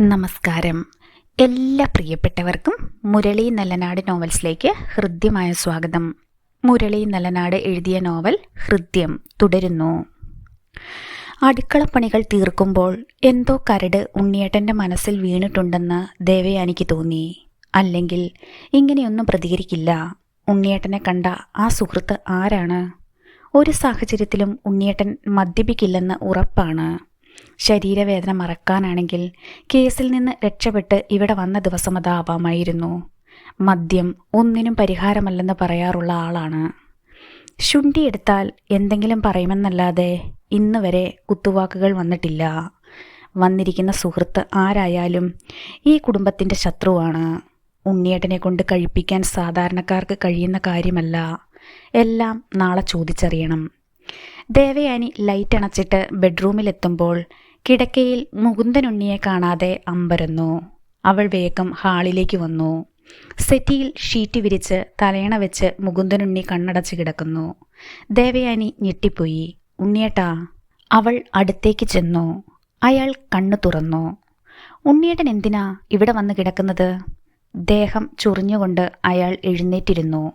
നമസ്കാരം. എല്ലാ പ്രിയപ്പെട്ടവർക്കും മുരളി നല്ലനാട് നോവൽസിലേക്ക് ഹൃദ്യമായ സ്വാഗതം. മുരളി നല്ലനാട് എഴുതിയ നോവൽ ഹൃദ്യം തുടരുന്നു. അടുക്കളപ്പണികൾ തീർക്കുമ്പോൾ എന്തോ കരട് ഉണ്ണിയേട്ടൻ്റെ മനസ്സിൽ വീണിട്ടുണ്ടെന്ന് ദേവയാനിക്ക് തോന്നി. അല്ലെങ്കിൽ ഇങ്ങനെയൊന്നും പ്രതികരിക്കില്ല. ഉണ്ണിയേട്ടനെ കണ്ട ആ സുഹൃത്ത് ആരാണ്? ഒരു സാഹചര്യത്തിലും ഉണ്ണിയേട്ടൻ മദ്യപിക്കില്ലെന്ന് ഉറപ്പാണ്. ശരീരവേദന മറക്കാനാണെങ്കിൽ കേസിൽ നിന്ന് രക്ഷപ്പെട്ട് ഇവിടെ വന്ന ദിവസം അതാവാമായിരുന്നു. മദ്യം ഒന്നിനും പരിഹാരമല്ലെന്ന് പറയാറുള്ള ആളാണ്. ശുണ്ഠിയെടുത്താൽ എന്തെങ്കിലും പറയുമെന്നല്ലാതെ ഇന്ന് വരെ കുത്തുവാക്കുകൾ വന്നിട്ടില്ല. വന്നിരിക്കുന്ന സുഹൃത്ത് ആരായാലും ഈ കുടുംബത്തിൻ്റെ ശത്രുവാണ്. ഉണ്ണിയേട്ടനെ കൊണ്ട് കഴിപ്പിക്കാൻ സാധാരണക്കാർക്ക് കഴിയുന്ന കാര്യമല്ല. എല്ലാം നാളെ ചോദിച്ചറിയണം. ദേവയാനി ലൈറ്റ് അണച്ചിട്ട് ബെഡ്റൂമിലെത്തുമ്പോൾ കിടക്കയിൽ മുകുന്ദനുണ്ണിയെ കാണാതെ അമ്പരന്നു. അവൾ വേഗം ഹാളിലേക്ക് വന്നു. സെറ്റിയിൽ ഷീറ്റ് വിരിച്ച് തലയണ വെച്ച് മുകുന്ദനുണ്ണി കണ്ണടച്ച് കിടക്കുന്നു. ദേവയാനി ഞെട്ടിപ്പോയി. ഉണ്ണിയേട്ടാ. അവൾ അടുത്തേക്ക് ചെന്നു. അയാൾ കണ്ണു തുറന്നു. ഉണ്ണിയേട്ടൻ എന്തിനാ ഇവിടെ വന്ന് കിടക്കുന്നത്? ദേഹം ചൊറിഞ്ഞുകൊണ്ട് അയാൾ എഴുന്നേറ്റിരുന്നു.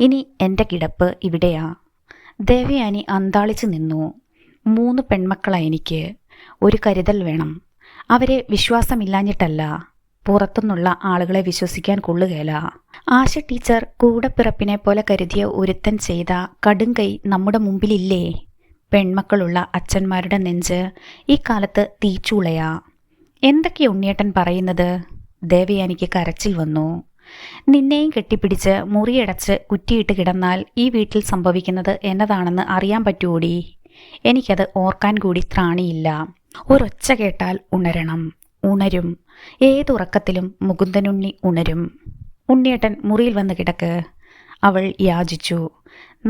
ഇനി എൻ്റെ കിടപ്പ് ഇവിടെയാ. ദേവയാനി അന്താളിച്ചു നിന്നു. 3 പെൺമക്കളാ എനിക്ക്. ഒരു കരുതൽ വേണം. അവരെ വിശ്വാസമില്ലാഞ്ഞിട്ടല്ല, പുറത്തുനിന്നുള്ള ആളുകളെ വിശ്വസിക്കാൻ കൊള്ളുകയില്ല. ആശ ടീച്ചർ കൂടപ്പിറപ്പിനെ പോലെ കരുതിയ ഒരുത്തൻ ചെയ്ത കടുംകൈ നമ്മുടെ മുമ്പിലില്ലേ? പെൺമക്കളുള്ള അച്ഛന്മാരുടെ നെഞ്ച് ഈ കാലത്ത് തീച്ചൂളയാ. എന്തൊക്കെയാ ഉണ്ണിയേട്ടൻ പറയുന്നത്? ദേവയാനിക്ക് കരച്ചിൽ വന്നു. നിന്നെയും കെട്ടിപ്പിടിച്ച് മുറിയടച്ച് കുറ്റിയിട്ട് കിടന്നാൽ ഈ വീട്ടിൽ സംഭവിക്കുന്നത് എന്നതാണെന്ന് അറിയാൻ പറ്റുമോടി? എനിക്കത് ഓർക്കാൻ കൂടി ത്രാണിയില്ല. ഒരൊച്ച കേട്ടാൽ ഉണരണം. ഉണരും. ഏതുറക്കത്തിലും മുകുന്ദനുണ്ണി ഉണരും. ഉണ്ണിയേട്ടൻ മുറിയിൽ വന്ന് കിടക്ക്, അവൾ യാചിച്ചു.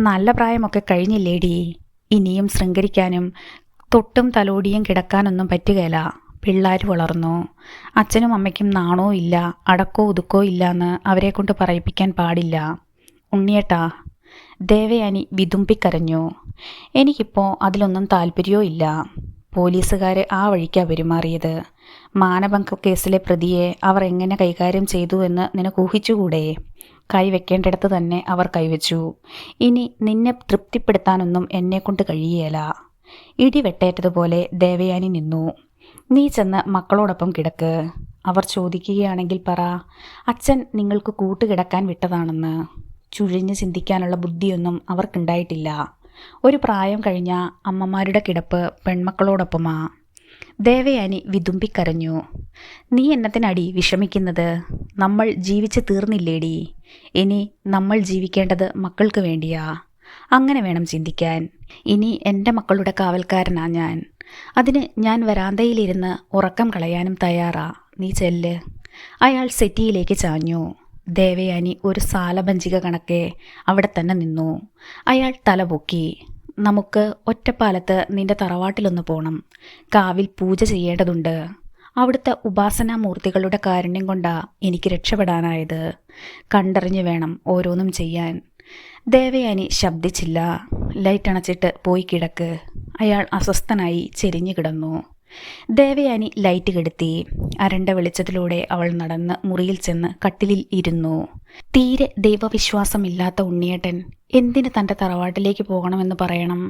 നല്ല പ്രായമൊക്കെ കഴിഞ്ഞില്ലേടി. ഇനിയും ശൃംഗരിക്കാനും തൊട്ടും തലോടിയും കിടക്കാനൊന്നും പറ്റുകയില്ല. പിള്ളേർ വളർന്നു. അച്ഛനും അമ്മയ്ക്കും നാണോ ഇല്ല, അടക്കോ ഒതുക്കോ ഇല്ലാന്ന് അവരെ കൊണ്ട് പറയിപ്പിക്കാൻ പാടില്ല. ഉണ്ണിയേട്ടാ. ദേവയാനി വിതുമ്പിക്കരഞ്ഞു. എനിക്കിപ്പോൾ അതിലൊന്നും താല്പര്യമോ ഇല്ല. പോലീസുകാർ ആ വഴിക്കാണ് പെരുമാറിയത്. മാനഭംഗ കേസിലെ പ്രതിയെ അവർ എങ്ങനെ കൈകാര്യം ചെയ്തു എന്ന് നിനക്ക് ഊഹിച്ചുകൂടെ? കൈവെക്കേണ്ടിടത്ത് തന്നെ അവർ കൈവച്ചു. ഇനി നിന്നെ തൃപ്തിപ്പെടുത്താനൊന്നും എന്നെക്കൊണ്ട് കഴിയേല. ഇടിവെട്ടേറ്റതുപോലെ ദേവയാനി നിന്നു. നീ ചെന്ന് മക്കളോടൊപ്പം കിടക്ക്. അവർ ചോദിക്കുകയാണെങ്കിൽ പറ, അച്ഛൻ നിങ്ങൾക്ക് കൂട്ടുകിടക്കാൻ വിട്ടതാണെന്ന്. ചുഴിഞ്ഞ് ചിന്തിക്കാനുള്ള ബുദ്ധിയൊന്നും അവർക്കുണ്ടായിട്ടില്ല. ഒരു പ്രായം കഴിഞ്ഞ അമ്മമാരുടെ കിടപ്പ് പെൺമക്കളോടൊപ്പമാ. ദേവയാനി വിതുമ്പിക്കരഞ്ഞു. നീ എന്നത്തിനടി വിഷമിക്കുന്നത്? നമ്മൾ ജീവിച്ച് തീർന്നില്ലേടി. ഇനി നമ്മൾ ജീവിക്കേണ്ടത് മക്കൾക്ക് വേണ്ടിയാ. അങ്ങനെ വേണം ചിന്തിക്കാൻ. ഇനി എൻ്റെ മക്കളുടെ കാവൽക്കാരനാ ഞാൻ. അതിന് ഞാൻ വരാന്തയിലിരുന്ന് ഉറക്കം കളയാനും തയ്യാറാ. നീ ചെല്ല്. അയാൾ സെറ്റിയിലേക്ക് ചാഞ്ഞു. ദേവയാനി ഒരു സാലഭഞ്ചിക കണക്കെ അവിടെ തന്നെ നിന്നു. അയാൾ തലപൊക്കി. നമുക്ക് ഒറ്റപ്പാലത്ത് നിന്റെ തറവാട്ടിലൊന്ന് പോണം. കാവിൽ പൂജ ചെയ്യേണ്ടതുണ്ട്. അവിടുത്തെ ഉപാസനാമൂർത്തികളുടെ കാരുണ്യം കൊണ്ടാ എനിക്ക് രക്ഷപ്പെടാനായത്. കണ്ടറിഞ്ഞു വേണം ഓരോന്നും ചെയ്യാൻ. ദേവയാനി ശബ്ദിച്ചില്ല. ലൈറ്റ് അണച്ചിട്ട് പോയി കിടക്ക്. അയാൾ അസ്വസ്ഥനായി ചെരിഞ്ഞു കിടന്നു. ദേവയാനി ലൈറ്റ് കെടുത്തി. അരണ്ട വെളിച്ചത്തിലൂടെ അവൾ നടന്ന് മുറിയിൽ ചെന്ന് കട്ടിലിൽ ഇരുന്നു. തീരെ ദൈവവിശ്വാസമില്ലാത്ത ഉണ്ണിയേട്ടൻ എന്തിന് തൻ്റെ തറവാട്ടിലേക്ക് പോകണമെന്ന് പറയണം?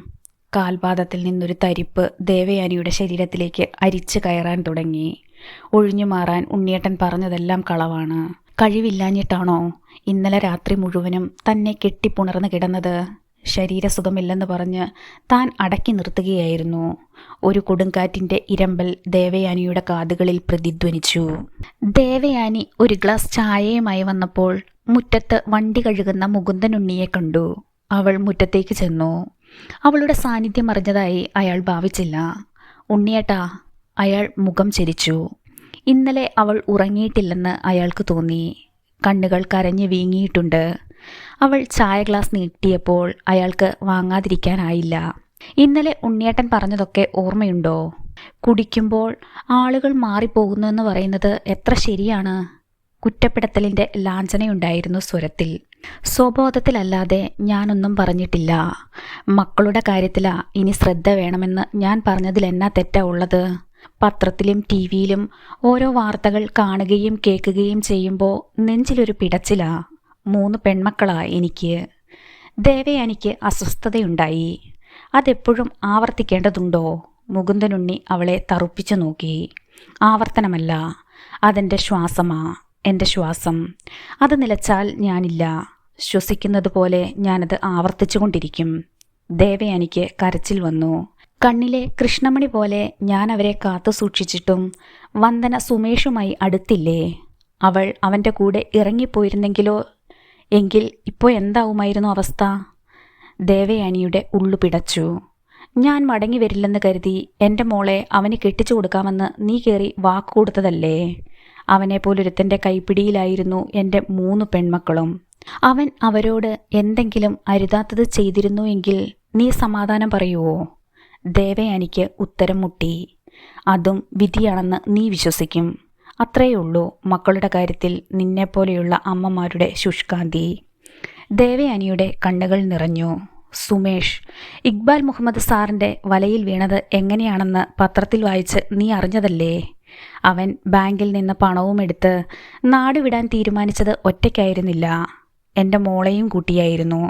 കാൽപാദത്തിൽ നിന്നൊരു തരിപ്പ് ദേവയാനിയുടെ ശരീരത്തിലേക്ക് അരിച്ചു കയറാൻ തുടങ്ങി. ഒഴിഞ്ഞു മാറാൻ ഉണ്ണിയേട്ടൻ പറഞ്ഞതെല്ലാം കളവാണ്. കഴിവില്ലാഞ്ഞിട്ടാണോ ഇന്നലെ രാത്രി മുഴുവനും തന്നെ കെട്ടിപ്പുണർന്ന് കിടന്നത്? ശരീരസുഖമില്ലെന്ന് പറഞ്ഞ് താൻ അടക്കി നിർത്തുകയായിരുന്നു. ഒരു കൊടുങ്കാറ്റിൻ്റെ ഇരമ്പൽ ദേവയാനിയുടെ കാതുകളിൽ പ്രതിധ്വനിച്ചു. ദേവയാനി ഒരു ഗ്ലാസ് ചായയുമായി വന്നപ്പോൾ മുറ്റത്ത് വണ്ടി കഴുകുന്ന മുകുന്ദനുണ്ണിയെ കണ്ടു. അവൾ മുറ്റത്തേക്ക് ചെന്നു. അവളുടെ സാന്നിധ്യം അറിഞ്ഞതായി അയാൾ ഭാവിച്ചില്ല. ഉണ്ണിയേട്ടാ. അയാൾ മുഖം ചെരിച്ചു. ഇന്നലെ അവൾ ഉറങ്ങിയിട്ടില്ലെന്ന് അയാൾക്ക് തോന്നി. കണ്ണുകൾ കരഞ്ഞു വീങ്ങിയിട്ടുണ്ട്. അവൾ ചായ ഗ്ലാസ് നീട്ടിയപ്പോൾ അയാൾക്ക് വാങ്ങാതിരിക്കാനായില്ല. ഇന്നലെ ഉണ്ണിയേട്ടൻ പറഞ്ഞതൊക്കെ ഓർമ്മയുണ്ടോ? കുടിക്കുമ്പോൾ ആളുകൾ മാറിപ്പോകുന്നുവെന്ന് പറയുന്നത് എത്ര ശരിയാണ്? കുറ്റപ്പെടുത്തലിൻ്റെ ലാഞ്ചനയുണ്ടായിരുന്നു സ്വരത്തിൽ. സ്വബോധത്തിലല്ലാതെ ഞാനൊന്നും പറഞ്ഞിട്ടില്ല. മക്കളുടെ കാര്യത്തിലാ ഇനി ശ്രദ്ധ വേണമെന്ന് ഞാൻ പറഞ്ഞതിൽ എന്നാ തെറ്റാ ഉള്ളത്? പത്രത്തിലും ടി വിയിലും ഓരോ വാർത്തകൾ കാണുകയും കേൾക്കുകയും ചെയ്യുമ്പോൾ നെഞ്ചിലൊരു പിടച്ചിലാ. 3 പെൺമക്കളാ എനിക്ക്. ദേവയാനിക്ക് അസ്വസ്ഥതയുണ്ടായി. അതെപ്പോഴും ആവർത്തിക്കേണ്ടതുണ്ടോ? മുകുന്ദനുണ്ണി അവളെ തറുപ്പിച്ചു നോക്കി. ആവർത്തനമല്ല, അതെൻ്റെ ശ്വാസമാ, എൻ്റെ ശ്വാസം. അത് നിലച്ചാൽ ഞാനില്ല. ശ്വസിക്കുന്നത് പോലെ ഞാനത് ആവർത്തിച്ചുകൊണ്ടിരിക്കും. ദേവയാനിക്ക് കരച്ചിൽ വന്നു. കണ്ണിലെ കൃഷ്ണമണി പോലെ ഞാൻ അവരെ കാത്തു സൂക്ഷിച്ചിട്ടും വന്ദന സുമേഷുമായി അടുത്തില്ലേ? അവൾ അവൻ്റെ കൂടെ ഇറങ്ങിപ്പോയിരുന്നെങ്കിലോ? എങ്കിൽ ഇപ്പോൾ എന്താവുമായിരുന്നു അവസ്ഥ? ദേവയാനിയുടെ ഉള്ളു പിടച്ചു. ഞാൻ മടങ്ങി വരില്ലെന്ന് കരുതി എൻ്റെ മോളെ അവന് കെട്ടിച്ചു കൊടുക്കാമെന്ന് നീ കയറി വാക്ക് കൊടുത്തതല്ലേ? അവനെപ്പോലൊരുത്തൻ്റെ കൈപ്പിടിയിലായിരുന്നു എൻ്റെ 3 പെൺമക്കളും. അവൻ അവരോട് എന്തെങ്കിലും അരുതാത്തത് ചെയ്തിരുന്നു എങ്കിൽ നീ സമാധാനം പറയുവോ? ദേവയാനിക്ക് ഉത്തരം മുട്ടി. അതും വിധിയാണെന്ന് നീ വിശ്വസിക്കും. അത്രയുള്ളൂ മക്കളുടെ കാര്യത്തിൽ നിന്നെപ്പോലെയുള്ള അമ്മമാരുടെ ശുഷ്കാന്തി. ദേവയാനിയുടെ കണ്ണുകൾ നിറഞ്ഞു. സുമേഷ്, ഇക്ബാൽ മുഹമ്മദ് സാറിൻ്റെ വലയിൽ വീണത് എങ്ങനെയാണെന്ന് പത്രത്തിൽ വായിച്ച് നീ അറിഞ്ഞതല്ലേ? അവൻ ബാങ്കിൽ നിന്ന് പണവും എടുത്ത് നാടുവിടാൻ തീരുമാനിച്ചത് ഒറ്റയ്ക്കായിരുന്നില്ല, എൻ്റെ മോളെയും കൂട്ടിയായിരുന്നു.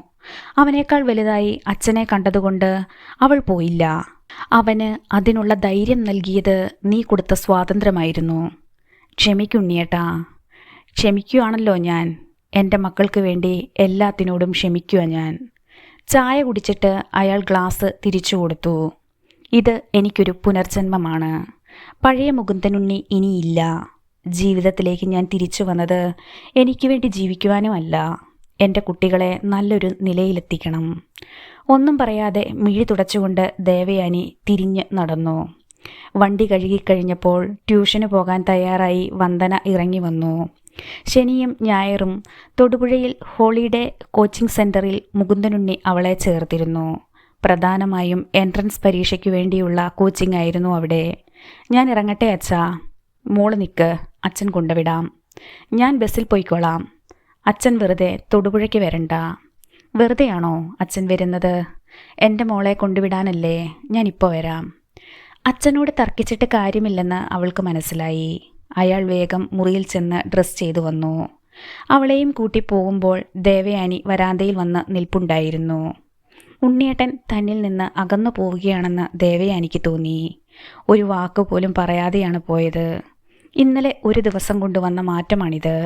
അവനേക്കാൾ വലുതായി അച്ഛനെ കണ്ടതുകൊണ്ട് അവൾ പോയില്ല. അവന് അതിനുള്ള ധൈര്യം നൽകിയത് നീ കൊടുത്ത സ്വാതന്ത്ര്യമായിരുന്നു. ക്ഷമിക്കുണ്ണിയേട്ടാ. ക്ഷമിക്കുകയാണല്ലോ ഞാൻ. എൻ്റെ മക്കൾക്ക് വേണ്ടി എല്ലാത്തിനോടും ക്ഷമിക്കുക ഞാൻ. ചായ കുടിച്ചിട്ട് അയാൾ ഗ്ലാസ് തിരിച്ചു കൊടുത്തു. ഇത് എനിക്കൊരു പുനർജന്മമാണ്. പഴയ മുകുന്ദനുണ്ണി ഇനിയില്ല. ജീവിതത്തിലേക്ക് ഞാൻ തിരിച്ചു വന്നത് എനിക്ക് വേണ്ടി ജീവിക്കുവാനുമല്ല, എൻ്റെ കുട്ടികളെ നല്ലൊരു നിലയിലെത്തിക്കണം. ഒന്നും പറയാതെ മിഴി തുടച്ചുകൊണ്ട് ദേവയാനി തിരിഞ്ഞ് നടന്നു. വണ്ടി കഴുകിക്കഴിഞ്ഞപ്പോൾ ട്യൂഷന് പോകാൻ തയ്യാറായി വന്ദന ഇറങ്ങി വന്നു. ശനിയും ഞായറും തൊടുപുഴയിൽ ഹോളിഡേ കോച്ചിങ് സെൻറ്ററിൽ മുകുന്ദനുണ്ണി അവളെ ചേർത്തിരുന്നു. പ്രധാനമായും എൻട്രൻസ് പരീക്ഷയ്ക്ക് വേണ്ടിയുള്ള കോച്ചിങ് ആയിരുന്നു അവിടെ. ഞാൻ ഇറങ്ങട്ടെ അച്ഛാ? മോള് നിൽക്ക്, അച്ഛൻ കൊണ്ടുവിടാം. ഞാൻ ബസ്സിൽ പോയിക്കോളാം. അച്ഛൻ വെറുതെ തൊടുപുഴയ്ക്ക് വരണ്ട. വെറുതെയാണോ അച്ഛൻ വരുന്നത്? എൻ്റെ മോളെ കൊണ്ടുവിടാനല്ലേ. ഞാനിപ്പോൾ വരാം. അച്ഛനോട് തർക്കിച്ചിട്ട് കാര്യമില്ലെന്ന് അവൾക്ക് മനസ്സിലായി. അയാൾ വേഗം മുറിയിൽ ചെന്ന് ഡ്രസ് ചെയ്തു വന്നു. അവളെയും കൂട്ടി പോകുമ്പോൾ ദേവയാനി വരാന്തയിൽ വന്ന് നിൽപ്പുണ്ടായിരുന്നു. ഉണ്ണിയേട്ടൻ തന്നിൽ നിന്ന് അകന്നു പോവുകയാണെന്ന് ദേവയാനിക്ക് തോന്നി. ഒരു വാക്കുപോലും പറയാതെയാണ് പോയത്. ഇന്നലെ ഒരു ദിവസം കൊണ്ട് വന്ന മാറ്റമാണിത്.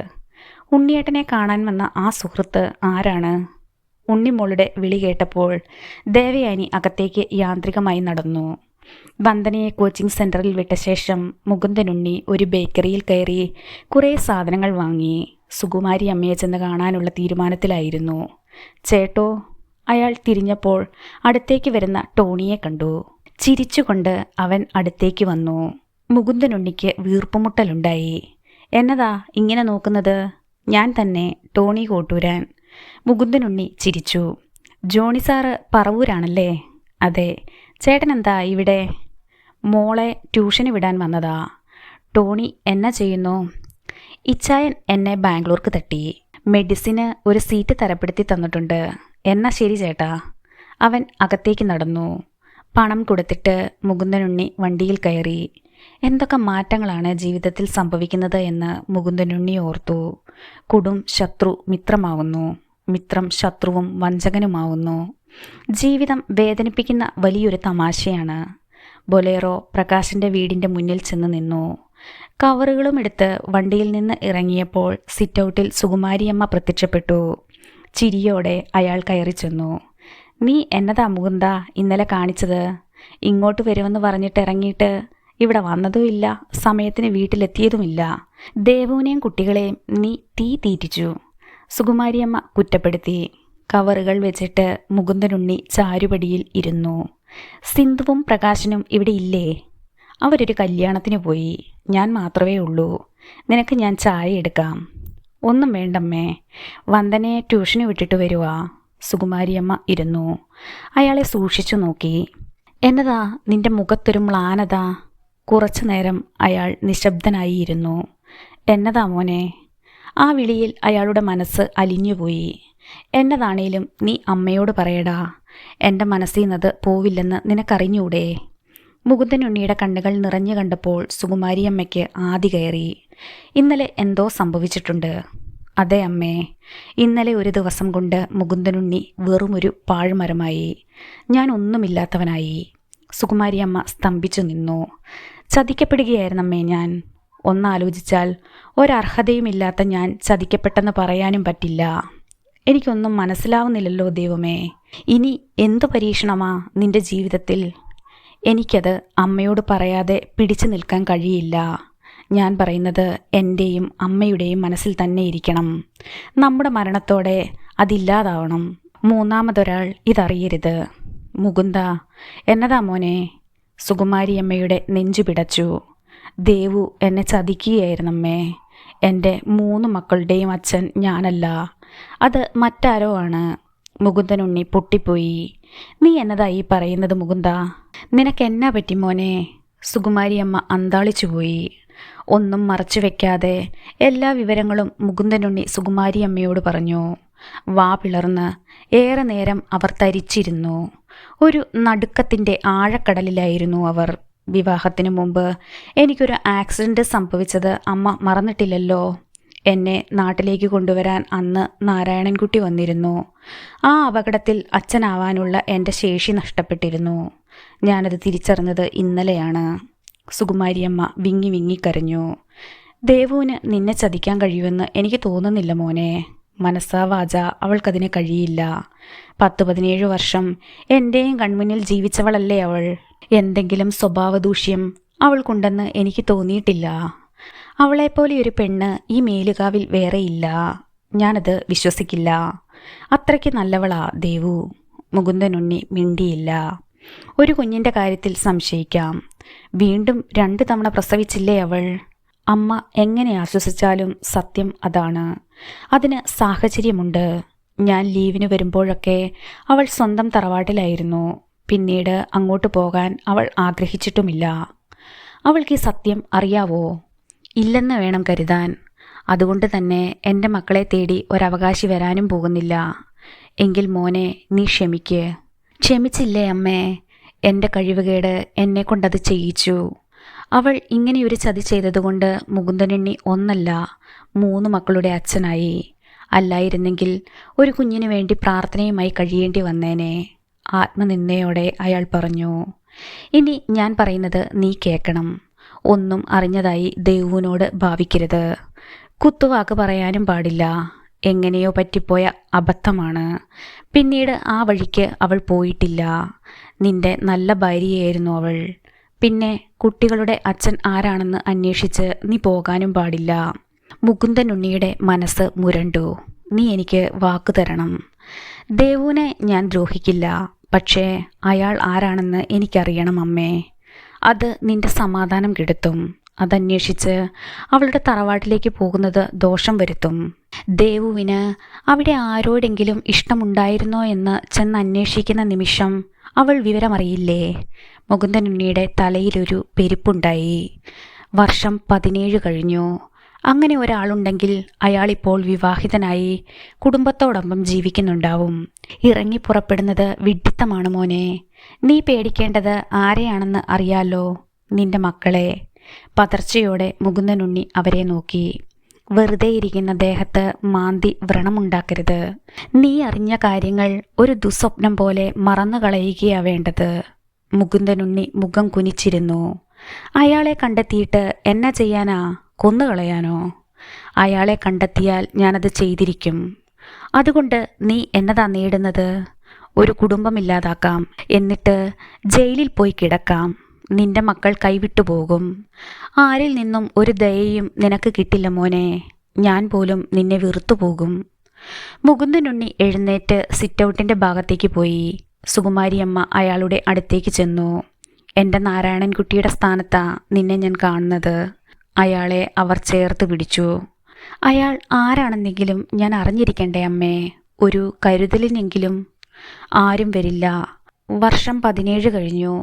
ഉണ്ണിയേട്ടനെ കാണാൻ വന്ന ആ സുഹൃത്ത് ആരാണ്? ഉണ്ണിമോളുടെ വിളി കേട്ടപ്പോൾ ദേവയാനി അകത്തേക്ക് യാന്ത്രികമായി നടന്നു. വന്ദനയെ കോച്ചിങ് സെൻറ്ററിൽ വിട്ട ശേഷം മുകുന്ദനുണ്ണി ഒരു ബേക്കറിയിൽ കയറി കുറേ സാധനങ്ങൾ വാങ്ങി. സുകുമാരി അമ്മയെ ചെന്ന് കാണാനുള്ള തീരുമാനത്തിലായിരുന്നു. ചേട്ടോ? അയാൾ തിരിഞ്ഞപ്പോൾ അടുത്തേക്ക് വരുന്ന ടോണിയെ കണ്ടു. ചിരിച്ചുകൊണ്ട് അവൻ അടുത്തേക്ക് വന്നു. മുകുന്ദനുണ്ണിക്ക് വീർപ്പുമുട്ടലുണ്ടായി. എന്നതാ ഇങ്ങനെ നോക്കുന്നത്? ഞാൻ തന്നെ, ടോണി കോട്ടൂരാൻ. മുകുന്ദനുണ്ണി ചിരിച്ചു. ജോണി സാറ് പറവൂരാണല്ലേ? അതെ. ചേട്ടൻ എന്താ ഇവിടെ? മോളെ ട്യൂഷന് വിടാൻ വന്നതാ. ടോണി എന്നാ ചെയ്യുന്നു? ഇച്ചായൻ എന്നെ ബാംഗ്ലൂർക്ക് തട്ടി. മെഡിസിന് ഒരു സീറ്റ് തരപ്പെടുത്തി തന്നിട്ടുണ്ട്. എന്നാ ശരി ചേട്ടാ. അവൻ അകത്തേക്ക് നടന്നു. പണം കൊടുത്തിട്ട് മുകുന്ദനുണ്ണി വണ്ടിയിൽ കയറി. എന്തൊക്കെ മാറ്റങ്ങളാണ് ജീവിതത്തിൽ സംഭവിക്കുന്നത് എന്ന് മുകുന്ദനുണ്ണി ഓർത്തു. കുടും ശത്രു മിത്രമാവുന്നു, മിത്രം ശത്രുവും വഞ്ചകനുമാവുന്നു. ജീവിതം വേദനിപ്പിക്കുന്ന വലിയൊരു തമാശയാണ്. ബൊലേറോ പ്രകാശിൻ്റെ വീടിൻ്റെ മുന്നിൽ ചെന്ന് നിന്നു. കവറുകളും എടുത്ത് വണ്ടിയിൽ നിന്ന് ഇറങ്ങിയപ്പോൾ സിറ്റൗട്ടിൽ സുകുമാരിയമ്മ പ്രത്യക്ഷപ്പെട്ടു. ചിരിയോടെ അയാൾ കയറി ചെന്നു. നീ എന്നതാ മുകുന്ദ ഇന്നലെ കാണിച്ചത്? ഇങ്ങോട്ട് വരുമെന്ന് പറഞ്ഞിട്ട് ഇറങ്ങിയിട്ട് ഇവിടെ വന്നതുമില്ല, സമയത്തിന് വീട്ടിലെത്തിയതുമില്ല. ദേവുവിനെയും കുട്ടികളെയും നീ തീ തീറ്റിച്ചു, സുകുമാരിയമ്മ കുറ്റപ്പെടുത്തി. കവറുകൾ വെച്ചിട്ട് മുകുന്ദനുണ്ണി ചാരുപടിയിൽ ഇരുന്നു. സിന്ധുവും പ്രകാശനും ഇവിടെ ഇല്ലേ? അവരൊരു കല്യാണത്തിന് പോയി. ഞാൻ മാത്രമേ ഉള്ളൂ. നിനക്ക് ഞാൻ ചായ എടുക്കാം. ഒന്നും വേണ്ടമ്മേ, വന്ദനയെ ട്യൂഷന് വിട്ടിട്ട് വരുവാ. സുകുമാരിയമ്മ ഇരുന്നു. അയാളെ സൂക്ഷിച്ചു നോക്കി. എന്നതാ നിന്റെ മുഖത്തൊരു മ്ലാനത? കുറച്ചു നേരം അയാൾ നിശബ്ദനായി ഇരുന്നു. എന്നതാ മോനെ? ആ വിളിയിൽ അയാളുടെ മനസ്സ് അലിഞ്ഞുപോയി. എന്നതാണേലും നീ അമ്മയോട് പറയടാ. എൻ്റെ മനസ്സിൽ നിന്നത് പോവില്ലെന്ന് നിനക്കറിഞ്ഞൂടെ? മുകുന്ദനുണ്ണിയുടെ കണ്ണുകൾ നിറഞ്ഞു കണ്ടപ്പോൾ സുകുമാരിയമ്മയ്ക്ക് ആദി കയറി. ഇന്നലെ എന്തോ സംഭവിച്ചിട്ടുണ്ട്. അതെ അമ്മേ, ഇന്നലെ ഒരു ദിവസം കൊണ്ട് മുകുന്ദനുണ്ണി വെറുമൊരു പാഴ്മരമായി. ഞാൻ ഒന്നുമില്ലാത്തവനായി. സുകുമാരിയമ്മ സ്തംഭിച്ചു നിന്നു. ചതിക്കപ്പെടുകയായിരുന്നമ്മേ ഞാൻ. ഒന്നാലോചിച്ചാൽ ഒരർഹതയുമില്ലാത്ത ഞാൻ ചതിക്കപ്പെട്ടെന്ന് പറയാനും പറ്റില്ല. എനിക്കൊന്നും മനസ്സിലാവുന്നില്ലല്ലോ ദൈവമേ. ഇനി എന്തു പരീക്ഷണമാ നിന്റെ ജീവിതത്തിൽ? എനിക്കത് അമ്മയോട് പറയാതെ പിടിച്ചു നിൽക്കാൻ കഴിയില്ല. ഞാൻ പറയുന്നത് എൻ്റെയും അമ്മയുടെയും മനസ്സിൽ തന്നെ ഇരിക്കണം. നമ്മുടെ മരണത്തോടെ അതില്ലാതാവണം. മൂന്നാമതൊരാൾ ഇതറിയരുത്. മുകുന്ദ, എന്നതാ മോനെ? സുകുമാരിയമ്മയുടെ നെഞ്ചു പിടച്ചു. ദേവു എന്നെ ചതിക്കുകയായിരുന്നമ്മേ. എൻ്റെ 3 മക്കളുടെയും അച്ഛൻ ഞാനല്ല, അത് മറ്റാരോ ആണ്. മുകുന്ദനുണ്ണി പൊട്ടിപ്പോയി. നീ എന്നതായി പറയുന്നത് മുകുന്ദ? നിനക്കെന്നാ പറ്റി മോനെ? സുകുമാരിയമ്മ അന്താളിച്ചുപോയി. ഒന്നും മറച്ചു വെക്കാതെ എല്ലാ വിവരങ്ങളും മുകുന്ദനുണ്ണി സുകുമാരിയമ്മയോട് പറഞ്ഞു. വാ പിളർന്ന് ഏറെ നേരം അവർ തരിച്ചിരുന്നു. ഒരു നടുക്കത്തിൻ്റെ ആഴക്കടലിലായിരുന്നു അവർ. വിവാഹത്തിനു മുമ്പ് എനിക്കൊരു ആക്സിഡൻറ്റ് സംഭവിച്ചത് അമ്മ മറന്നിട്ടില്ലല്ലോ. എന്നെ നാട്ടിലേക്ക് കൊണ്ടുവരാൻ അന്ന് നാരായണൻകുട്ടി വന്നിരുന്നു. ആ അപകടത്തിൽ അച്ഛനാവാനുള്ള എൻ്റെ ശേഷി നഷ്ടപ്പെട്ടിരുന്നു. ഞാനത് തിരിച്ചറിഞ്ഞത് ഇന്നലെയാണ്. സുകുമാരിയമ്മ വിങ്ങി വിങ്ങിക്കരഞ്ഞു. ദേവുവിന് നിന്നെ ചതിക്കാൻ കഴിയുമെന്ന് എനിക്ക് തോന്നുന്നില്ല മോനെ. മനസ്സാ വാച അവൾക്കതിന് കഴിയില്ല. 10-17 വർഷം എൻ്റെയും കൺമുന്നിൽ ജീവിച്ചവളല്ലേ അവൾ. എന്തെങ്കിലും സ്വഭാവദൂഷ്യം അവൾക്കുണ്ടെന്ന് എനിക്ക് തോന്നിയിട്ടില്ല. അവളെപ്പോലെ ഒരു പെണ്ണ് ഈ മേലുകാവിൽ വേറെയില്ല. ഞാനത് വിശ്വസിക്കില്ല. അത്രയ്ക്ക് നല്ലവളാ ദേവു. മുകുന്ദനുണ്ണി മിണ്ടിയില്ല. ഒരു കുഞ്ഞിൻ്റെ കാര്യത്തിൽ സംശയിക്കാം. വീണ്ടും 2 തവണ പ്രസവിച്ചില്ലേ അവൾ? അമ്മ എങ്ങനെ ആശ്വസിച്ചാലും സത്യം അതാണ്. അതിന് സാഹചര്യമുണ്ട്. ഞാൻ ലീവിന് വരുമ്പോഴൊക്കെ അവൾ സ്വന്തം തറവാട്ടിലായിരുന്നു. പിന്നീട് അങ്ങോട്ട് പോകാൻ അവൾ ആഗ്രഹിച്ചിട്ടുമില്ല. അവൾക്ക് ഈ സത്യം അറിയാവോ? ഇല്ലെന്ന് വേണം കരുതാൻ. അതുകൊണ്ട് തന്നെ എൻ്റെ മക്കളെ തേടി ഒരവകാശി വരാനും പോകുന്നില്ല. എങ്കിൽ മോനെ നീ ക്ഷമിക്ക്. ക്ഷമിച്ചില്ലേ അമ്മേ? എൻ്റെ കഴിവുകേട് എന്നെക്കൊണ്ടത് ചെയ്യിച്ചു. അവൾ ഇങ്ങനെയൊരു ചതി ചെയ്തതുകൊണ്ട് മുകുന്ദനുണ്ണി ഒന്നല്ല 3 മക്കളുടെ അച്ഛനായി. അല്ലായിരുന്നെങ്കിൽ ഒരു കുഞ്ഞിനു വേണ്ടി പ്രാർത്ഥനയുമായി കഴിയേണ്ടി വന്നേനെ. ആത്മനിന്ദയോടെ അയാൾ പറഞ്ഞു. ഇനി ഞാൻ പറയുന്നത് നീ കേൾക്കണം. ഒന്നും അറിഞ്ഞതായി ദേവുവിനോട് ഭാവിക്കരുത്. കുത്തുവാക്ക് പറയാനും പാടില്ല. എങ്ങനെയോ പറ്റിപ്പോയ അബദ്ധമാണ്. പിന്നീട് ആ വഴിക്ക് അവൾ പോയിട്ടില്ല. നിന്റെ നല്ല ഭാര്യയായിരുന്നു അവൾ. പിന്നെ കുട്ടികളുടെ അച്ഛൻ ആരാണെന്ന് അന്വേഷിച്ച് നീ പോകാനും പാടില്ല. മുകുന്ദനുണ്ണിയുടെ മനസ്സ് മുരണ്ടു. നീ എനിക്ക് വാക്കു തരണം. ദേവുവിനെ ഞാൻ ദ്രോഹിക്കില്ല. പക്ഷേ അയാൾ ആരാണെന്ന് എനിക്കറിയണം അമ്മേ. അത് നിന്റെ സമാധാനം കെടുത്തും. അതന്വേഷിച്ച് അവളുടെ തറവാട്ടിലേക്ക് പോകുന്നത് ദോഷം വരുത്തും. ദേവുവിന് അവിടെ ആരോടെങ്കിലും ഇഷ്ടമുണ്ടായിരുന്നോ എന്ന് ചെന്നന്വേഷിക്കുന്ന നിമിഷം അവൾ വിവരമറിയില്ലേ? മുകുന്ദനുണ്ണിയുടെ തലയിലൊരു പെരുപ്പുണ്ടായി. വർഷം 17 കഴിഞ്ഞു. അങ്ങനെ ഒരാളുണ്ടെങ്കിൽ അയാളിപ്പോൾ വിവാഹിതനായി കുടുംബത്തോടൊപ്പം ജീവിക്കുന്നുണ്ടാവും. ഇറങ്ങി പുറപ്പെടുന്നത് വിഡ്ഢിത്തമാണ് മോനെ. നീ പേടിക്കേണ്ടത് ആരെയാണെന്ന് അറിയാലോ? നിന്റെ മക്കളെ. പതർച്ചയോടെ മുകുന്ദനുണ്ണി അവരെ നോക്കി. വെറുതെ ഇരിക്കുന്ന ദേഹത്ത് മാന്തി വ്രണമുണ്ടാക്കരുത്. നീ അറിഞ്ഞ കാര്യങ്ങൾ ഒരു ദുസ്വപ്നം പോലെ മറന്നു കളയുകയാ വേണ്ടത്. മുകുന്ദനുണ്ണി മുഖം കുനിച്ചിരുന്നു. അയാളെ കണ്ടെത്തിയിട്ട് എന്നാ ചെയ്യാനാ? കൊന്നുകളയാനോ? അയാളെ കണ്ടെത്തിയാൽ ഞാനത് ചെയ്തിരിക്കും. അതുകൊണ്ട് നീ എന്നതാ നേടുന്നത്? ഒരു കുടുംബമില്ലാതാക്കാം. എന്നിട്ട് ജയിലിൽ പോയി കിടക്കാം. നിന്റെ മക്കൾ കൈവിട്ടു പോകും. ആരിൽ നിന്നും ഒരു ദയയും നിനക്ക് കിട്ടില്ല മോനെ. ഞാൻ പോലും നിന്നെ വെറുത്തുപോകും. മുകുന്ദനുണ്ണി എഴുന്നേറ്റ് സിറ്റൗട്ടിൻ്റെ ഭാഗത്തേക്ക് പോയി. സുകുമാരിയമ്മ അയാളുടെ അടുത്തേക്ക് ചെന്നു. എൻ്റെ നാരായണൻകുട്ടിയുടെ സ്ഥാനത്താ നിന്നെ ഞാൻ കാണുന്നത്. അയാളെ അവർ ചേർത്ത് പിടിച്ചു. അയാൾ ആരാണെന്നെങ്കിലും ഞാൻ അറിഞ്ഞിരിക്കണ്ടേ അമ്മേ? ഒരു കരുതലിനെങ്കിലും. ആരും വരില്ല. വർഷം 17 കഴിഞ്ഞു.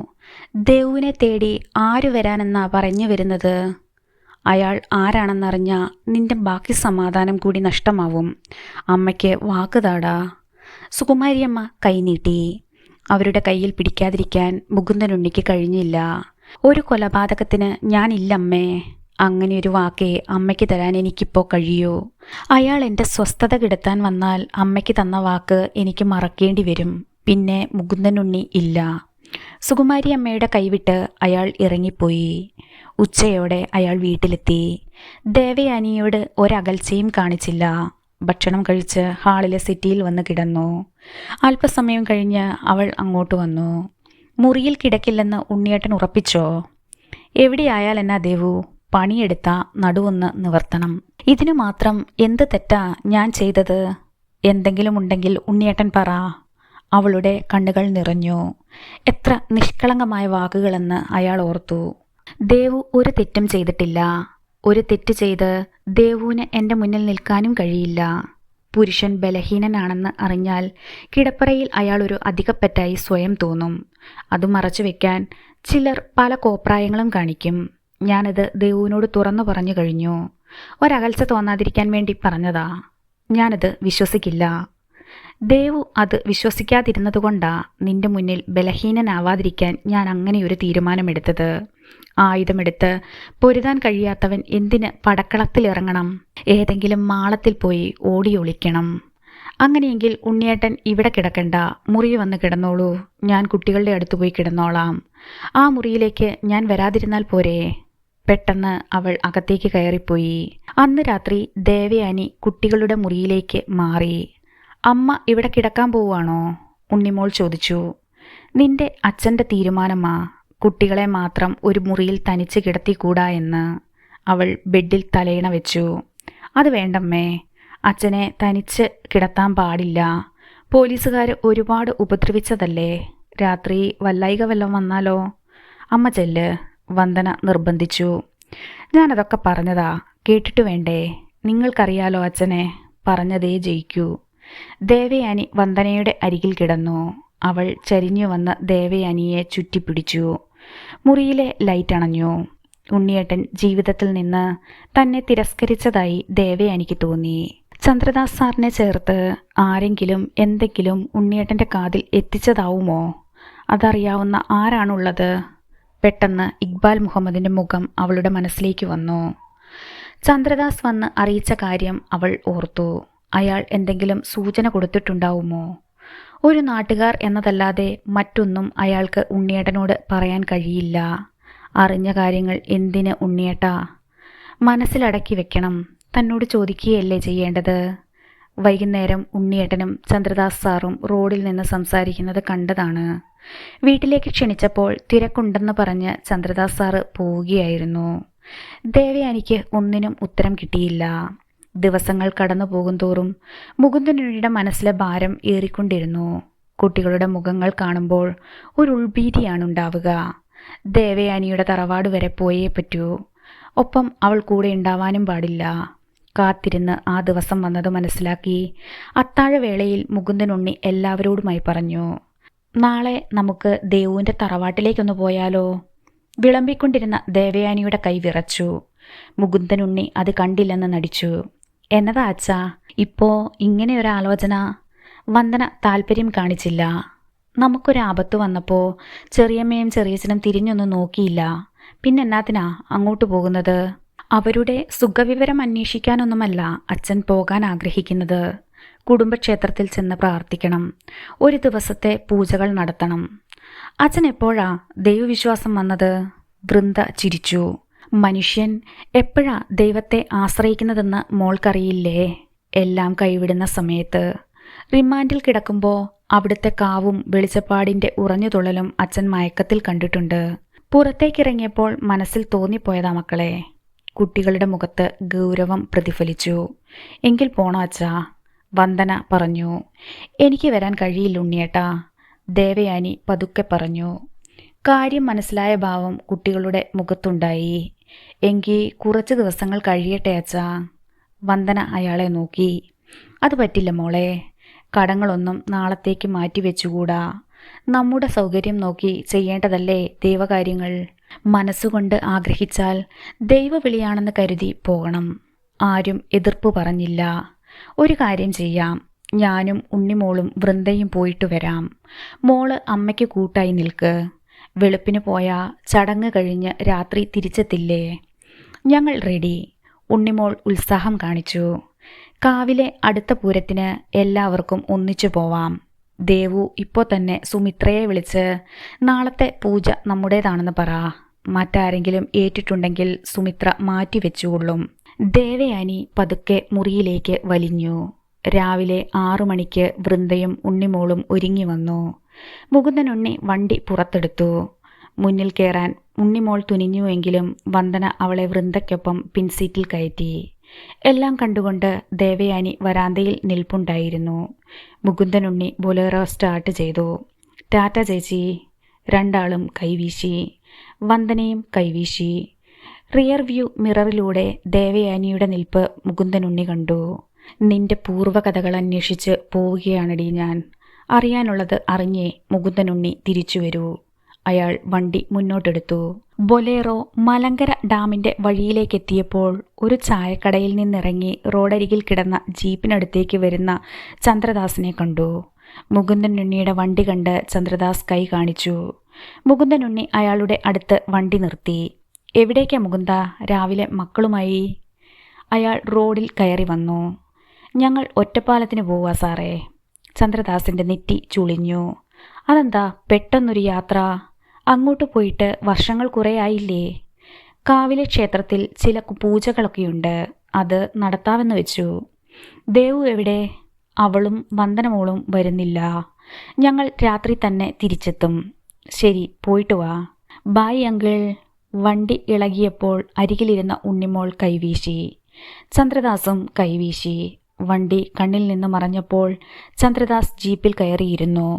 ദേവുവിനെ തേടി ആര് വരാനെന്നാ പറഞ്ഞു വരുന്നത്? അയാൾ ആരാണെന്നറിഞ്ഞാ നിന്റെ ബാക്കി സമാധാനം കൂടി നഷ്ടമാവും. അമ്മയ്ക്ക് വാക്കുതാടാ. സുകുമാരിയമ്മ കൈനീട്ടി. അവരുടെ കയ്യിൽ പിടിക്കാതിരിക്കാൻ മുകുന്ദനുണ്ണിക്ക് കഴിഞ്ഞില്ല. ഒരു കൊലപാതകത്തിന് ഞാനില്ലമ്മേ. അങ്ങനെയൊരു വാക്കേ അമ്മയ്ക്ക് തരാൻ എനിക്കിപ്പോൾ കഴിയൂ. അയാൾ എൻ്റെ സ്വസ്ഥത കെടുത്താൻ വന്നാൽ അമ്മയ്ക്ക് തന്ന വാക്ക് എനിക്ക് മറക്കേണ്ടി വരും. പിന്നെ മുകുന്ദനുണ്ണി ഇല്ല. സുകുമാരി അമ്മയുടെ കൈവിട്ട് അയാൾ ഇറങ്ങിപ്പോയി. ഉച്ചയോടെ അയാൾ വീട്ടിലെത്തി. ദേവയാനിയോട് ഒരകൽച്ചയും കാണിച്ചില്ല. ഭക്ഷണം കഴിച്ച് ഹാളിലെ സിറ്റിയിൽ വന്ന് കിടന്നു. അല്പസമയം കഴിഞ്ഞ് അവൾ അങ്ങോട്ട് വന്നു. മുറിയിൽ കിടക്കില്ലെന്ന് ഉണ്ണിയേട്ടൻ ഉറപ്പിച്ചോ? എവിടെയായാൽ എന്നാ ദേവു, പണിയെടുത്ത നടുവൊന്ന് നിവർത്തണം. ഇതിനു മാത്രം എന്ത് തെറ്റാ ഞാൻ ചെയ്തത്? എന്തെങ്കിലും ഉണ്ടെങ്കിൽ ഉണ്ണിയേട്ടൻ പറ. അവളുടെ കണ്ണുകൾ നിറഞ്ഞു. എത്ര നിഷ്കളങ്കമായ വാക്കുകളെന്ന് അയാൾ ഓർത്തു. ദേവു ഒരു തെറ്റും ചെയ്തിട്ടില്ല. ഒരു തെറ്റ് ചെയ്ത് ദേവുവിന് എൻ്റെ മുന്നിൽ നിൽക്കാനും കഴിയില്ല. പുരുഷൻ ബലഹീനനാണെന്ന് അറിഞ്ഞാൽ കിടപ്പറയിൽ അയാൾ ഒരു അധികപ്പറ്റായി സ്വയം തോന്നും. അത് മറച്ചു വെക്കാൻ ചിലർ പല കോപ്രായങ്ങളും കാണിക്കും. ഞാനത് ദേവുവിനോട് തുറന്നു പറഞ്ഞു കഴിഞ്ഞു. ഒരകൽച്ച തോന്നാതിരിക്കാൻ വേണ്ടി പറഞ്ഞതാ. ഞാനത് വിശ്വസിക്കില്ല. ദേവു അത് വിശ്വസിക്കാതിരുന്നതുകൊണ്ടാ നിന്റെ മുന്നിൽ ബലഹീനനാവാതിരിക്കാൻ ഞാൻ അങ്ങനെയൊരു തീരുമാനമെടുത്തത്. ആയുധമെടുത്ത് പൊരുതാൻ കഴിയാത്തവൻ എന്തിന് പടക്കളത്തിലിറങ്ങണം? ഏതെങ്കിലും മാളത്തിൽ പോയി ഓടി ഒളിക്കണം. അങ്ങനെയെങ്കിൽ ഉണ്ണിയേട്ടൻ ഇവിടെ കിടക്കണ്ട, മുറി വന്ന് കിടന്നോളൂ. ഞാൻ കുട്ടികളുടെ അടുത്ത് പോയി കിടന്നോളാം. ആ മുറിയിലേക്ക് ഞാൻ വരാതിരുന്നാൽ പോരെ? പെട്ടെന്ന് അവൾ അകത്തേക്ക് കയറിപ്പോയി. അന്ന് രാത്രി ദേവയാനി കുട്ടികളുടെ മുറിയിലേക്ക് മാറി. അമ്മ ഇവിടെ കിടക്കാൻ പോവുകയാണോ? ഉണ്ണിമോൾ ചോദിച്ചു. നിന്റെ അച്ഛൻ്റെ തീരുമാനമാ കുട്ടികളെ മാത്രം ഒരു മുറിയിൽ തനിച്ച് കിടത്തിക്കൂടാ എന്ന്. അവൾ ബെഡിൽ തലയിണ വെച്ചു. അത് വേണ്ടമ്മേ, അച്ഛനെ തനിച്ച് കിടത്താൻ പാടില്ല. പോലീസുകാർ ഒരുപാട് ഉപദ്രവിച്ചതല്ലേ. രാത്രി വല്ലായിക വല്ലതും വന്നാലോ? അമ്മ ചെല്ല്, വന്ദന നിർബന്ധിച്ചു. ഞാനതൊക്കെ പറഞ്ഞതാ, കേട്ടിട്ട് വേണ്ടേ? നിങ്ങൾക്കറിയാലോ അച്ഛനെ, പറഞ്ഞതേ ജയിക്കൂ. ദേവയാനി വന്ദനയുടെ അരികിൽ കിടന്നു. അവൾ ചരിഞ്ഞു വന്ന് ദേവയാനിയെ ചുറ്റിപ്പിടിച്ചു. മുറിയിലെ ലൈറ്റ് അണഞ്ഞു. ഉണ്ണിയേട്ടൻ ജീവിതത്തിൽ നിന്ന് തന്നെ തിരസ്കരിച്ചതായി ദേവയാനിക്ക് തോന്നി. ചന്ദ്രദാസ് സാറിനെ ചേർത്ത് ആരെങ്കിലും എന്തെങ്കിലും ഉണ്ണിയേട്ടൻ്റെ കാതിൽ എത്തിച്ചതാവുമോ? അതറിയാവുന്ന ആരാണുള്ളത്? പെട്ടെന്ന് ഇക്ബാൽ മുഹമ്മദിൻ്റെ മുഖം അവളുടെ മനസ്സിലേക്ക് വന്നു. ചന്ദ്രദാസ് വന്ന് അറിയിച്ച കാര്യം അവൾ ഓർത്തു. അയാൾ എന്തെങ്കിലും സൂചന കൊടുത്തിട്ടുണ്ടാവുമോ? ഒരു നാട്ടുകാർ എന്നതല്ലാതെ മറ്റൊന്നും അയാൾക്ക് ഉണ്ണിയേട്ടനോട് പറയാൻ കഴിയില്ല. അറിഞ്ഞ കാര്യങ്ങൾ എന്തിന് ഉണ്ണിയേട്ടാ? മനസ്സിലടക്കി വെക്കണം. തന്നോട് ചോദിക്കുകയല്ലേ ചെയ്യേണ്ടത്? വൈകുന്നേരം ഉണ്ണിയേട്ടനും ചന്ദ്രദാസ് സാറും റോഡിൽ നിന്ന് സംസാരിക്കുന്നത് കണ്ടതാണ്. വീട്ടിലേക്ക് ക്ഷണിച്ചപ്പോൾ തിരക്കുണ്ടെന്ന് പറഞ്ഞ് ചന്ദ്രദാസ് സാറ് പോവുകയായിരുന്നു. ദേവയാനിക്ക് ഒന്നിനും ഉത്തരം കിട്ടിയില്ല. ദിവസങ്ങൾ കടന്നു പോകുന്തോറും മുകുന്ദനുണ്ണിയുടെ മനസ്സിലെ ഭാരം ഏറിക്കൊണ്ടിരുന്നു. കുട്ടികളുടെ മുഖങ്ങൾ കാണുമ്പോൾ ഒരു ഉൾഭീതിയാണ് ഉണ്ടാവുക. ദേവയാനിയുടെ തറവാട് വരെ പോയേ പറ്റൂ. ഒപ്പം അവൾ കൂടെ ഉണ്ടാവാനും പാടില്ല. കാത്തിരുന്ന് ആ ദിവസം വന്നത് മനസ്സിലാക്കി അത്താഴവേളയിൽ മുകുന്ദനുണ്ണി എല്ലാവരോടുമായി പറഞ്ഞു, നാളെ നമുക്ക് ദേവുവിൻ്റെ തറവാട്ടിലേക്കൊന്ന് പോയാലോ? വിളമ്പിക്കൊണ്ടിരുന്ന ദേവയാനിയുടെ കൈ വിറച്ചു. മുകുന്ദനുണ്ണി അത് കണ്ടില്ലെന്ന് നടിച്ചു. എന്നതാ അച്ഛാ ഇപ്പോ ഇങ്ങനെയൊരാലോചന? വന്ദന താല്പര്യം കാണിച്ചില്ല. നമുക്കൊരാപത്ത് വന്നപ്പോൾ ചെറിയമ്മയും ചെറിയച്ഛനും തിരിഞ്ഞൊന്നും നോക്കിയില്ല. പിന്നെന്നാത്തിനാ അങ്ങോട്ട് പോകുന്നത്? അവരുടെ സുഖവിവരം അന്വേഷിക്കാനൊന്നുമല്ല അച്ഛൻ പോകാൻ ആഗ്രഹിക്കുന്നത്. കുടുംബക്ഷേത്രത്തിൽ ചെന്ന് പ്രാർത്ഥിക്കണം. ഒരു ദിവസത്തെ പൂജകൾ നടത്തണം. അച്ഛൻ എപ്പോഴാ ദൈവവിശ്വാസം വന്നത്? വൃന്ദ ചിരിച്ചു. മനുഷ്യൻ എപ്പോഴാ ദൈവത്തെ ആശ്രയിക്കുന്നതെന്ന് മോൾക്കറിയില്ലേ? എല്ലാം കൈവിടുന്ന സമയത്ത്. റിമാൻഡിൽ കിടക്കുമ്പോൾ അവിടുത്തെ കാവും വെളിച്ചപ്പാടിൻ്റെ ഉറഞ്ഞുതുള്ളലും അച്ഛൻ മയക്കത്തിൽ കണ്ടിട്ടുണ്ട്. പുറത്തേക്കിറങ്ങിയപ്പോൾ മനസ്സിൽ തോന്നിപ്പോയതാ മക്കളെ. കുട്ടികളുടെ മുഖത്ത് ഗൗരവം പ്രതിഫലിച്ചു. എങ്കിൽ പോണോ അച്ഛാ? വന്ദന പറഞ്ഞു. എനിക്ക് വരാൻ കഴിയില്ല ഉണ്ണിയേട്ടാ, ദേവയാനി പതുക്കെ പറഞ്ഞു. കാര്യം മനസ്സിലായ ഭാവം കുട്ടികളുടെ മുഖത്തുണ്ടായി. എങ്കിൽ കുറച്ച് ദിവസങ്ങൾ കഴിയട്ടെ അച്ഛാ. വന്ദന അയാളെ നോക്കി. അത് പറ്റില്ല മോളെ. കടങ്ങളൊന്നും നാളത്തേക്ക് മാറ്റിവെച്ചുകൂടാ. നമ്മുടെ സൗകര്യം നോക്കി ചെയ്യേണ്ടതല്ലേ ദൈവകാര്യങ്ങൾ. മനസ്സുകൊണ്ട് ആഗ്രഹിച്ചാൽ ദൈവവിളിയാണെന്ന് കരുതി പോകണം. ആരും എതിർപ്പ് പറഞ്ഞില്ല. ഒരു കാര്യം ചെയ്യാം, ഞാനും ഉണ്ണിമോളും വൃന്ദയും പോയിട്ട് വരാം. മോള് അമ്മയ്ക്ക് കൂട്ടായി നിൽക്ക്. വെളുപ്പിന് പോയാ ചടങ്ങ് കഴിഞ്ഞ് രാത്രി തിരിച്ചെത്തില്ലേ? ഞങ്ങൾ റെഡി. ഉണ്ണിമോൾ ഉത്സാഹം കാണിച്ചു. കാവിലെ അടുത്ത പൂരത്തിന് എല്ലാവർക്കും ഒന്നിച്ചു പോവാം. ദേവു ഇപ്പോൾ തന്നെ സുമിത്രയെ വിളിച്ച് നാളത്തെ പൂജ നമ്മുടേതാണെന്ന് പറ. മറ്റാരെങ്കിലും ഏറ്റിട്ടുണ്ടെങ്കിൽ സുമിത്ര മാറ്റിവെച്ചുകൊള്ളും. ദേവയാനി പതുക്കെ മുറിയിലേക്ക് വലിഞ്ഞു. രാവിലെ 6 മണിക്ക് വൃന്ദയും ഉണ്ണിമോളും ഒരുങ്ങി വന്നു. മുകുന്ദനുണ്ണി വണ്ടി പുറത്തെടുത്തു. മുന്നിൽ കയറാൻ ഉണ്ണിമോൾ തുനിഞ്ഞുവെങ്കിലും വന്ദന അവളെ വൃന്ദയ്ക്കൊപ്പം പിൻസീറ്റിൽ കയറ്റി. എല്ലാം കണ്ടുകൊണ്ട് ദേവയാനി വരാന്തയിൽ നിൽപ്പുണ്ടായിരുന്നു. മുകുന്ദനുണ്ണി ബൊലേറോ സ്റ്റാർട്ട് ചെയ്തു. ടാറ്റ ചേച്ചി. രണ്ടാളും കൈവീശി. വന്ദനയും കൈവീശി. റിയർ വ്യൂ മിററിലൂടെ ദേവയാനിയുടെ നിൽപ്പ് മുകുന്ദനുണ്ണി കണ്ടു. നിന്റെ പൂർവ്വകഥകൾ അന്വേഷിച്ച് പോവുകയാണടി ഞാൻ. അറിയാനുള്ളത് അറിഞ്ഞേ മുകുന്ദനുണ്ണി തിരിച്ചു വരൂ. അയാൾ വണ്ടി മുന്നോട്ടെടുത്തു. ബൊലേറോ മലങ്കര ഡാമിന്റെ വഴിയിലേക്കെത്തിയപ്പോൾ ഒരു ചായക്കടയിൽ നിന്നിറങ്ങി റോഡരികിൽ കിടന്ന ജീപ്പിനടുത്തേക്ക് വരുന്ന ചന്ദ്രദാസിനെ കണ്ടു. മുകുന്ദനുണ്ണിയുടെ വണ്ടി കണ്ട് ചന്ദ്രദാസ് കൈ കാണിച്ചു. മുകുന്ദനുണ്ണി അയാളുടെ അടുത്ത് വണ്ടി നിർത്തി. എവിടേക്കാ മുകുന്ദ രാവിലെ മക്കളുമായി? അയാൾ റോഡിൽ കയറി വന്നു. ഞങ്ങൾ ഒറ്റപ്പാലത്തിന് പോവാ സാറേ. ചന്ദ്രദാസിന്റെ നെറ്റി ചുളിഞ്ഞു. അതെന്താ പെട്ടെന്നൊരു യാത്ര? അങ്ങോട്ട് പോയിട്ട് വർഷങ്ങൾ കുറേ ആയില്ലേ? കാവിലെ ക്ഷേത്രത്തിൽ ചില പൂജകളൊക്കെയുണ്ട്. അത് നടത്താമെന്ന് വെച്ചു. ദേവു എവിടെ? അവളും വന്ദനമോളും വരുന്നില്ല. ഞങ്ങൾ രാത്രി തന്നെ തിരിച്ചെത്തും. ശരി, പോയിട്ട് വാ. Bye uncle. വണ്ടി ഇളകിയപ്പോൾ അരികിലിരുന്ന ഉണ്ണിമോൾ കൈവീശി. ചന്ദ്രദാസും കൈവീശി. വണ്ടി കണ്ണിൽ നിന്ന് മറഞ്ഞപ്പോൾ ചന്ദ്രദാസ് ജീപ്പിൽ കയറിയിരുന്നു.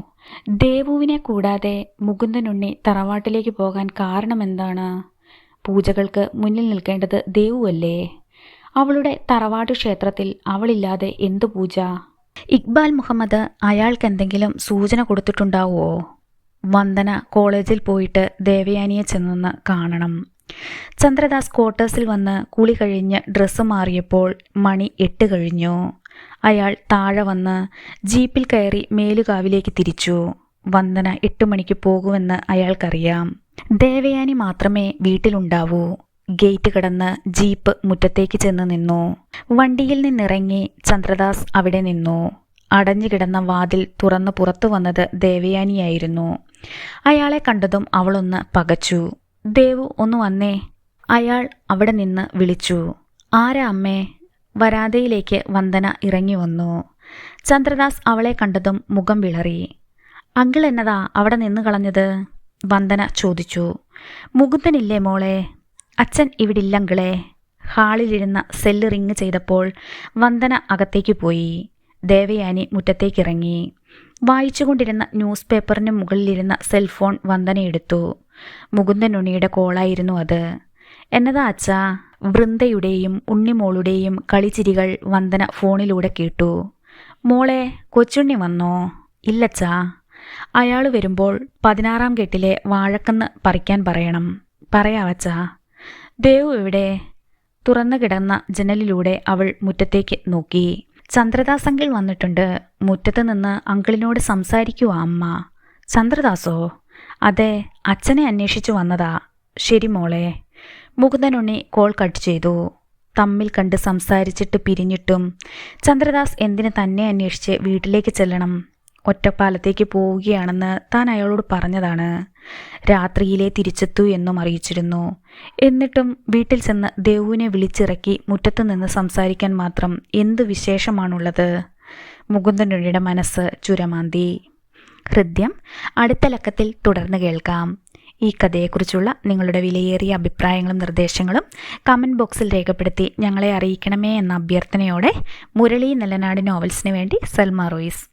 ദേവുവിനെ കൂടാതെ മുകുന്ദനുണ്ണി തറവാട്ടിലേക്ക് പോകാൻ കാരണമെന്താണ്? പൂജകൾക്ക് മുന്നിൽ നിൽക്കേണ്ടത് ദേവുവല്ലേ? അവളുടെ തറവാട്ട് ക്ഷേത്രത്തിൽ അവളില്ലാതെ എന്തു പൂജ? ഇക്ബാൽ മുഹമ്മദ് അയാൾക്കെന്തെങ്കിലും സൂചന കൊടുത്തിട്ടുണ്ടാവുമോ? വന്ദന കോളേജിൽ പോയിട്ട് ദേവയാനിയെ ചെന്നൊന്ന് കാണണം. ചന്ദ്രദാസ് ക്വാർട്ടേഴ്സിൽ വന്ന് കുളി കഴിഞ്ഞ് ഡ്രസ്സ് മാറിയപ്പോൾ മണി 8 കഴിഞ്ഞു. അയാൾ താഴെ വന്ന് ജീപ്പിൽ കയറി മേലുകാവിലേക്ക് തിരിച്ചു. വന്ദന 8 മണിക്ക് പോകുമെന്ന് അയാൾക്കറിയാം. ദേവയാനി മാത്രമേ വീട്ടിലുണ്ടാവൂ. ഗേറ്റ് കടന്ന് ജീപ്പ് മുറ്റത്തേക്ക് ചെന്ന് നിന്നു. വണ്ടിയിൽ നിന്നിറങ്ങി ചന്ദ്രദാസ് അവിടെ നിന്നു. അടഞ്ഞു കിടന്ന വാതിൽ തുറന്ന് പുറത്തു വന്നത് ദേവയാനിയായിരുന്നു. അയാളെ കണ്ടതും അവളൊന്ന് പകച്ചു. ദേവു ഒന്ന് വന്നേ. അയാൾ അവിടെ നിന്ന് വിളിച്ചു. ആരാ അമ്മേ? വരാന്തയിലേക്ക് വന്ദന ഇറങ്ങി വന്നു. ചന്ദ്രദാസ് അവളെ കണ്ടതും മുഖം വിളറി. അങ്കിൾ എന്നതാ അവിടെ നിന്ന് കളഞ്ഞത്? വന്ദന ചോദിച്ചു. മുകുന്ദനില്ലേ മോളെ? അച്ഛൻ ഇവിടില്ലങ്കിളെ. ഹാളിലിരുന്ന സെല്ല് റിങ് ചെയ്തപ്പോൾ വന്ദന അകത്തേക്ക് പോയി. ദേവയാനി മുറ്റത്തേക്കിറങ്ങി. വായിച്ചുകൊണ്ടിരുന്ന ന്യൂസ് പേപ്പറിന് മുകളിലിരുന്ന സെൽഫോൺ വന്ദന എടുത്തു. മുകുന്ദനുണ്ണിയുടെ കോളായിരുന്നു അത്. എന്നതാ അച്ഛാ? വൃന്ദയുടെയും ഉണ്ണിമോളുടെയും കളിച്ചിരികൾ വന്ദന ഫോണിലൂടെ കേട്ടു. മോളെ, കൊച്ചുണ്ണി വന്നോ? ഇല്ലച്ചാ. അയാൾ വരുമ്പോൾ 16-ാം കെട്ടിലെ വാഴക്കന്ന് പറിക്കാൻ പറയണം. പറയാവച്ചാ. ദേവു എവിടെ? തുറന്നു കിടന്ന ജനലിലൂടെ അവൾ മുറ്റത്തേക്ക് നോക്കി. ചന്ദ്രദാസ് അങ്കിൾ വന്നിട്ടുണ്ട്. മുറ്റത്ത് നിന്ന് അങ്കിളിനോട് സംസാരിക്കുവാ അമ്മ. ചന്ദ്രദാസോ? അതെ, അച്ഛനെ അന്വേഷിച്ചു വന്നതാ. ശരി മോളെ. മുകുന്ദനുണ്ണി കോൾ കട്ട് ചെയ്തു. തമ്മിൽ കണ്ട് സംസാരിച്ചിട്ട് പിരിഞ്ഞിട്ടും ചന്ദ്രദാസ് എന്തിന് തന്നെ അന്വേഷിച്ച് വീട്ടിലേക്ക് ചെല്ലണം? ഒറ്റപ്പാലത്തേക്ക് പോവുകയാണെന്ന് താൻ അയാളോട് പറഞ്ഞതാണ്. രാത്രിയിലെ തിരിച്ചെത്തൂ എന്നും അറിയിച്ചിരുന്നു. എന്നിട്ടും വീട്ടിൽ ചെന്ന് ദേവുവിനെ വിളിച്ചിറക്കി മുറ്റത്ത് നിന്ന് സംസാരിക്കാൻ മാത്രം എന്ത് വിശേഷമാണുള്ളത്? മുകുന്ദനുണ്ണിയുടെ മനസ്സ് ചുരമാന്തി. ഹൃദ്യം അടുത്ത ലക്കത്തിൽ തുടർന്ന് കേൾക്കാം. ഈ കഥയെക്കുറിച്ചുള്ള നിങ്ങളുടെ വിലയേറിയ അഭിപ്രായങ്ങളും നിർദ്ദേശങ്ങളും കമൻറ്റ് ബോക്സിൽ രേഖപ്പെടുത്തി ഞങ്ങളെ അറിയിക്കണമേ എന്ന അഭ്യർത്ഥനയോടെ മുരളി നെല്ലനാട് നോവൽസിന് വേണ്ടി സൽമ റോയിസ്.